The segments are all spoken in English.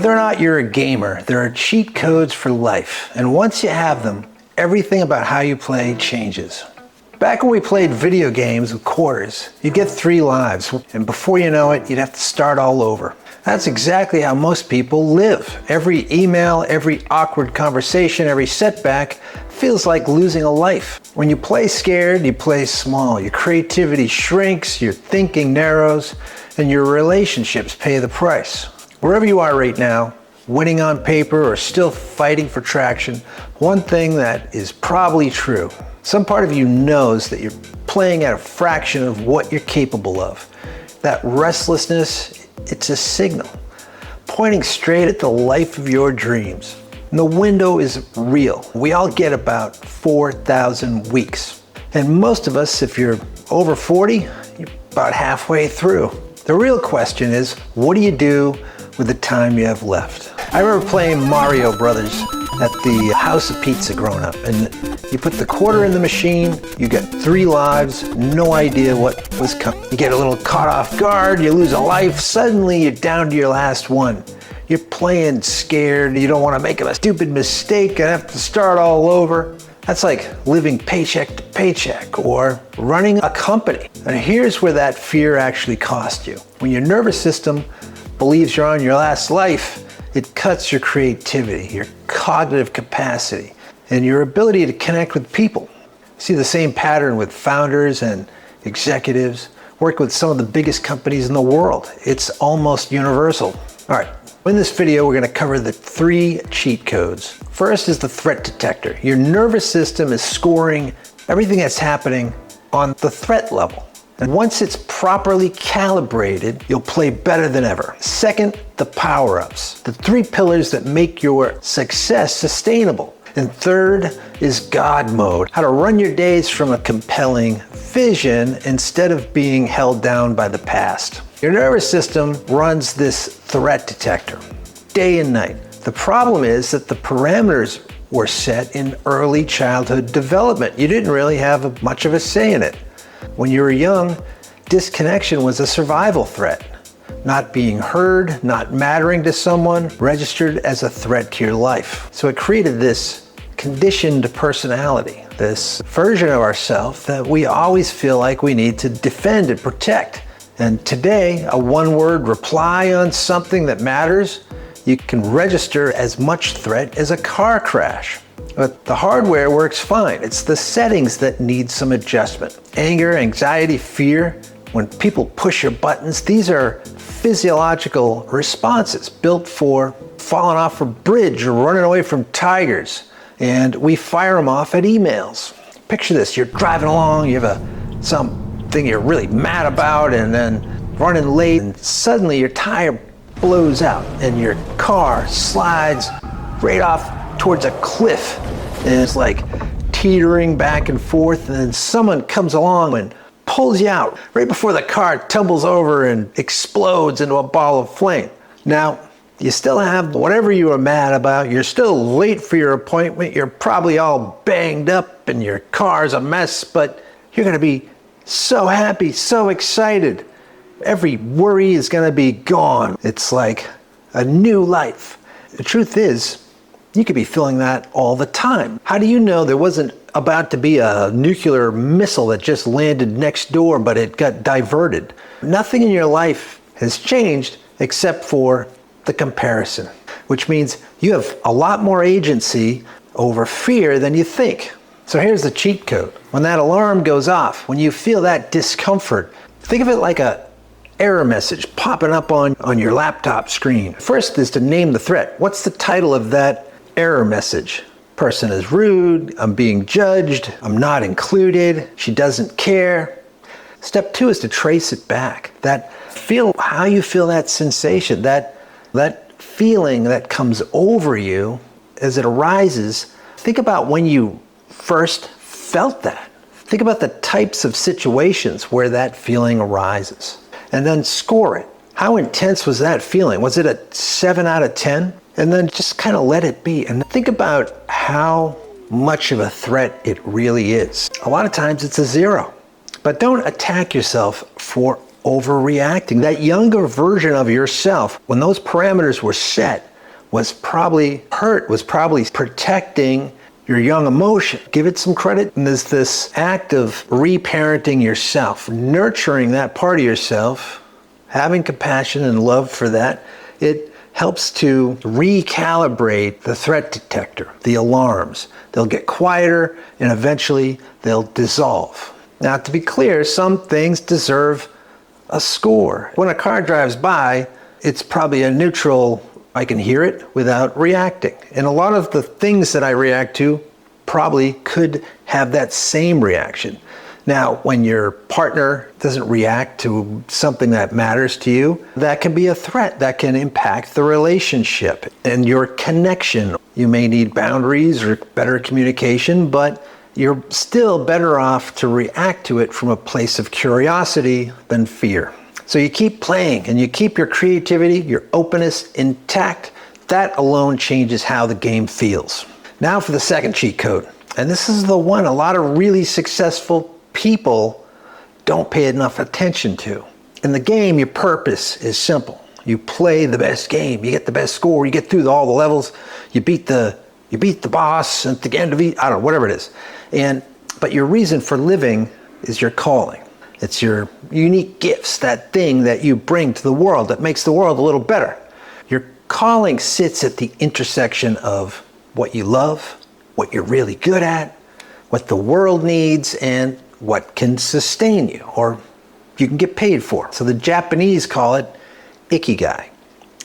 Whether or not you're a gamer, there are cheat codes for life. And once you have them, everything about how you play changes. Back when we played video games with quarters, you'd get 3 lives, and before you know it, you'd have to start all over. That's exactly how most people live. Every email, every awkward conversation, every setback feels like losing a life. When you play scared, you play small. Your creativity shrinks, your thinking narrows, and your relationships pay the price. Wherever you are right now, winning on paper or still fighting for traction, one thing that is probably true. Some part of you knows that you're playing at a fraction of what you're capable of. That restlessness, it's a signal, pointing straight at the life of your dreams. And the window is real. We all get about 4,000 weeks. And most of us, if you're over 40, you're about halfway through. The real question is, what do you do with the time you have left? I remember playing Mario Brothers at the House of Pizza growing up, and you put the quarter in the machine, you get 3 lives, no idea what was coming. You get a little caught off guard, you lose a life, suddenly you're down to your last one. You're playing scared, you don't want to make a stupid mistake and have to start all over. That's like living paycheck to paycheck or running a company. And here's where that fear actually costs you. When your nervous system believes you're on your last life, it cuts your creativity, your cognitive capacity, and your ability to connect with people. See the same pattern with founders and executives, working with some of the biggest companies in the world. It's almost universal. All right, in this video, we're going to cover the 3 cheat codes. First is the threat detector. Your nervous system is scoring everything that's happening on the threat level. And once it's properly calibrated, you'll play better than ever. Second, the power-ups, the 3 pillars that make your success sustainable. And third is God mode, how to run your days from a compelling vision instead of being held down by the past. Your nervous system runs this threat detector day and night. The problem is that the parameters were set in early childhood development. You didn't really have much of a say in it. When you were young, disconnection was a survival threat. Not being heard, not mattering to someone, registered as a threat to your life. So it created this conditioned personality, this version of ourselves that we always feel like we need to defend and protect. And today, a one-word reply on something that matters, you can register as much threat as a car crash. But the hardware works fine. It's the settings that need some adjustment. Anger, anxiety, fear, when people push your buttons, these are physiological responses built for falling off a bridge or running away from tigers. And we fire them off at emails. Picture this, you're driving along, you have something you're really mad about, and then running late, and suddenly your tire blows out and your car slides right off towards a cliff, and it's like teetering back and forth, and then someone comes along and pulls you out right before the car tumbles over and explodes into a ball of flame. Now, you still have whatever you were mad about, you're still late for your appointment, you're probably all banged up and your car's a mess, but you're gonna be so happy, so excited. Every worry is gonna be gone. It's like a new life. The truth is, you could be feeling that all the time. How do you know there wasn't about to be a nuclear missile that just landed next door, but it got diverted? Nothing in your life has changed except for the comparison, which means you have a lot more agency over fear than you think. So here's the cheat code. When that alarm goes off, when you feel that discomfort, think of it like a error message popping up on your laptop screen. First is to name the threat. What's the title of that error message? Person is rude, I'm being judged, I'm not included, she doesn't care. Step 2 is to trace it back. How you feel that sensation, that feeling that comes over you as it arises. Think about when you first felt that. Think about the types of situations where that feeling arises. And then score it. How intense was that feeling? Was it a 7 out of 10? And then just kind of let it be. And think about how much of a threat it really is. A lot of times it's a 0. But don't attack yourself for overreacting. That younger version of yourself, when those parameters were set, was probably hurt, was probably protecting your young emotion. Give it some credit. And there's this act of reparenting yourself, nurturing that part of yourself, having compassion and love for that. It helps to recalibrate the threat detector, the alarms. They'll get quieter and eventually they'll dissolve. Now, to be clear, some things deserve a score. When a car drives by, it's probably a neutral, I can hear it without reacting. And a lot of the things that I react to probably could have that same reaction. Now, when your partner doesn't react to something that matters to you, that can be a threat that can impact the relationship and your connection. You may need boundaries or better communication, but you're still better off to react to it from a place of curiosity than fear. So you keep playing and you keep your creativity, your openness intact. That alone changes how the game feels. Now for the second cheat code. And this is the one a lot of really successful people don't pay enough attention to. In the game, your purpose is simple. You play the best game, you get the best score, you get through all the levels, you beat the boss at the end of I don't know, whatever it is. But your reason for living is your calling. It's your unique gifts, that thing that you bring to the world that makes the world a little better. Your calling sits at the intersection of what you love, what you're really good at, what the world needs, and what can sustain you or you can get paid for. So the Japanese call it ikigai.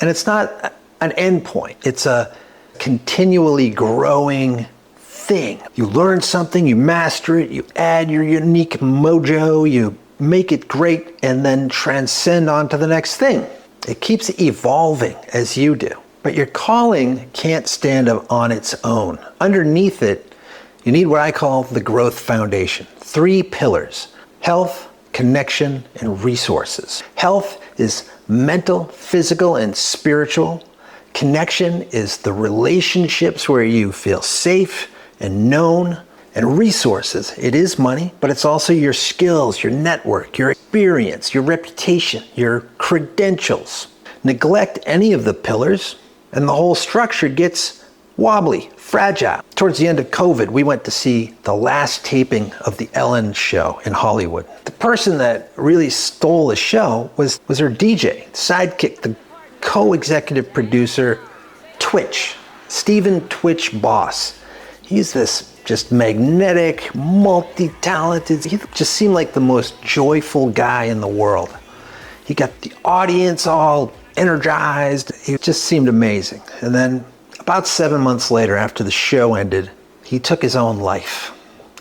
And it's not an endpoint. It's a continually growing thing. You learn something, you master it, you add your unique mojo, you make it great, and then transcend on to the next thing. It keeps evolving as you do. But your calling can't stand up on its own. Underneath it, you need what I call the growth foundation. 3 pillars: health, connection, and resources. Health is mental, physical, and spiritual. Connection is the relationships where you feel safe and known. And resources, it is money, but it's also your skills, your network, your experience, your reputation, your credentials. Neglect any of the pillars, and the whole structure gets wobbly, fragile. Towards the end of COVID, we went to see the last taping of the Ellen show in Hollywood. The person that really stole the show was her DJ, sidekick, the co-executive producer, Twitch, Stephen Twitch Boss. He's this just magnetic, multi-talented, he just seemed like the most joyful guy in the world. He got the audience all energized. He just seemed amazing. And then about 7 months later, after the show ended, he took his own life.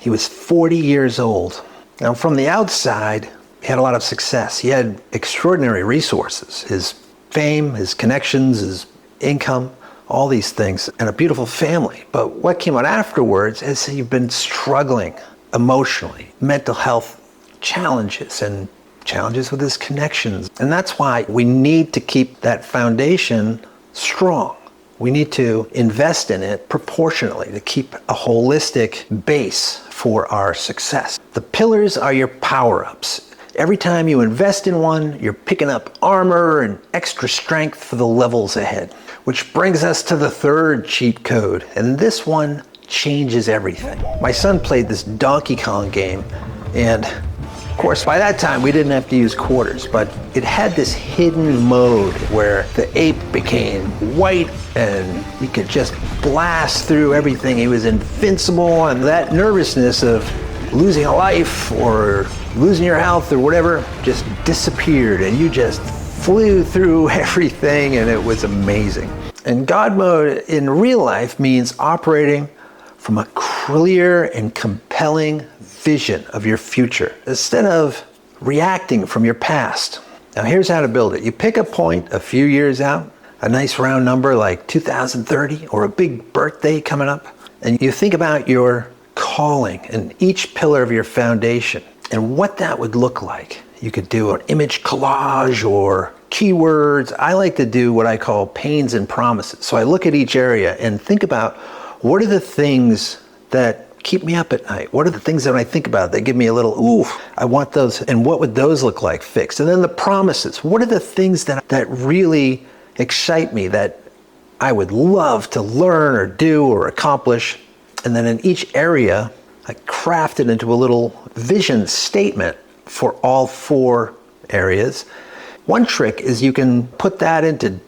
He was 40 years old. Now, from the outside, he had a lot of success. He had extraordinary resources, his fame, his connections, his income, all these things, and a beautiful family. But what came out afterwards is he'd been struggling emotionally, mental health challenges, and challenges with his connections. And that's why we need to keep that foundation strong. We need to invest in it proportionately to keep a holistic base for our success. The pillars are your power-ups. Every time you invest in one, you're picking up armor and extra strength for the levels ahead. Which brings us to the third cheat code, and this one changes everything. My son played this Donkey Kong game, and of course by that time we didn't have to use quarters, but it had this hidden mode where the ape became white and he could just blast through everything. He was invincible, and that nervousness of losing a life or losing your health or whatever just disappeared, and you just flew through everything, and it was amazing. And God mode in real life means operating from a clear and compelling vision of your future instead of reacting from your past. Now here's how to build it. You pick a point a few years out, a nice round number like 2030 or a big birthday coming up, and you think about your calling and each pillar of your foundation and what that would look like. You could do an image collage or keywords. I like to do what I call pains and promises. So I look at each area and think about what are the things that keep me up at night? What are the things that when I think about, they give me a little, ooh, I want those, and what would those look like fixed? And then the promises. What are the things that really excite me, that I would love to learn or do or accomplish. And then in each area, I crafted into a little vision statement for all 4 areas. One trick is you can put that into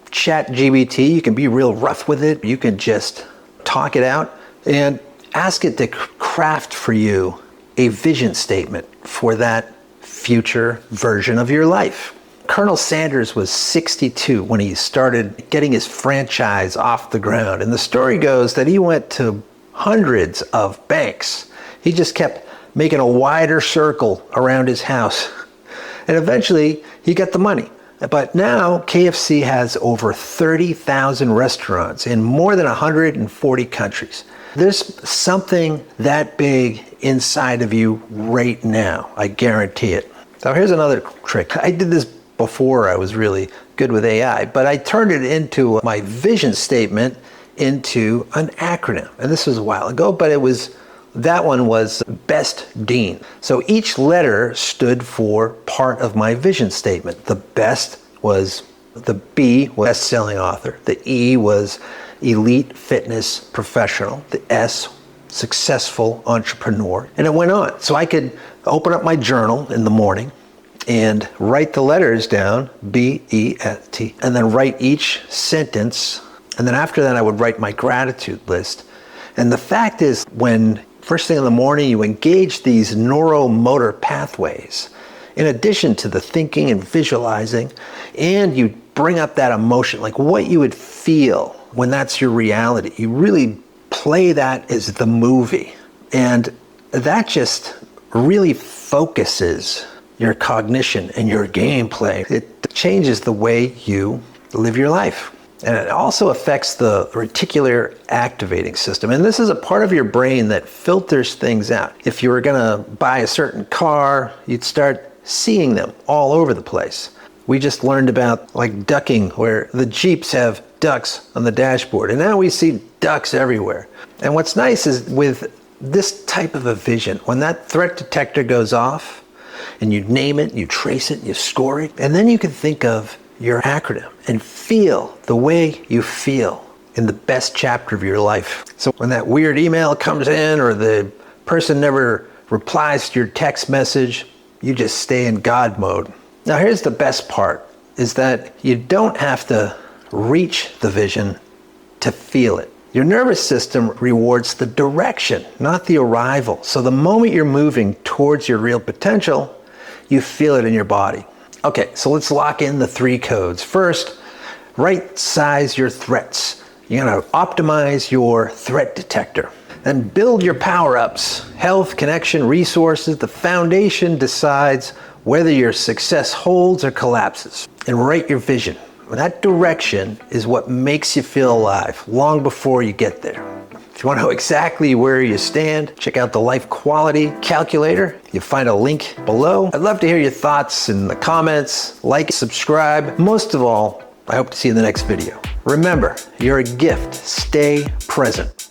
ChatGPT. You can be real rough with it. You can just talk it out and ask it to craft for you a vision statement for that future version of your life. Colonel Sanders was 62 when he started getting his franchise off the ground. And the story goes that he went to hundreds of banks. He just kept making a wider circle around his house. And eventually he got the money. But now KFC has over 30,000 restaurants in more than 140 countries. There's something that big inside of you right now. I guarantee it. So here's another trick. I did this before I was really good with AI, but I turned it into my vision statement into an acronym. And this was a while ago, but that one was Best Dean. So each letter stood for part of my vision statement. The best was the B, was best-selling author. The E was elite fitness professional. The S, successful entrepreneur. And it went on. So I could open up my journal in the morning and write the letters down, B, E, S, T, and then write each sentence. And then after that, I would write my gratitude list. And the fact is, when first thing in the morning, you engage these neuromotor pathways, in addition to the thinking and visualizing, and you bring up that emotion, like what you would feel when that's your reality. You really play that as the movie. And that just really focuses your cognition and your gameplay. It changes the way you live your life. And it also affects the reticular activating system. And this is a part of your brain that filters things out. If you were gonna buy a certain car, you'd start seeing them all over the place. We just learned about like ducking, where the Jeeps have ducks on the dashboard. And now we see ducks everywhere. And what's nice is with this type of a vision, when that threat detector goes off, and you name it, you trace it, you score it, and then you can think of your acronym and feel the way you feel in the best chapter of your life. So when that weird email comes in or the person never replies to your text message, you just stay in God mode. Now here's the best part, is that you don't have to reach the vision to feel it. Your nervous system rewards the direction, not the arrival. So the moment you're moving towards your real potential, you feel it in your body. Okay, so let's lock in the 3 codes. First, right size your threats. You're gonna optimize your threat detector. Then build your power-ups. Health, connection, resources. The foundation decides whether your success holds or collapses. And write your vision. That direction is what makes you feel alive long before you get there. If you want to know exactly where you stand, check out the Life Quality Calculator. You'll find a link below. I'd love to hear your thoughts in the comments. Like, subscribe. Most of all, I hope to see you in the next video. Remember, you're a gift. Stay present.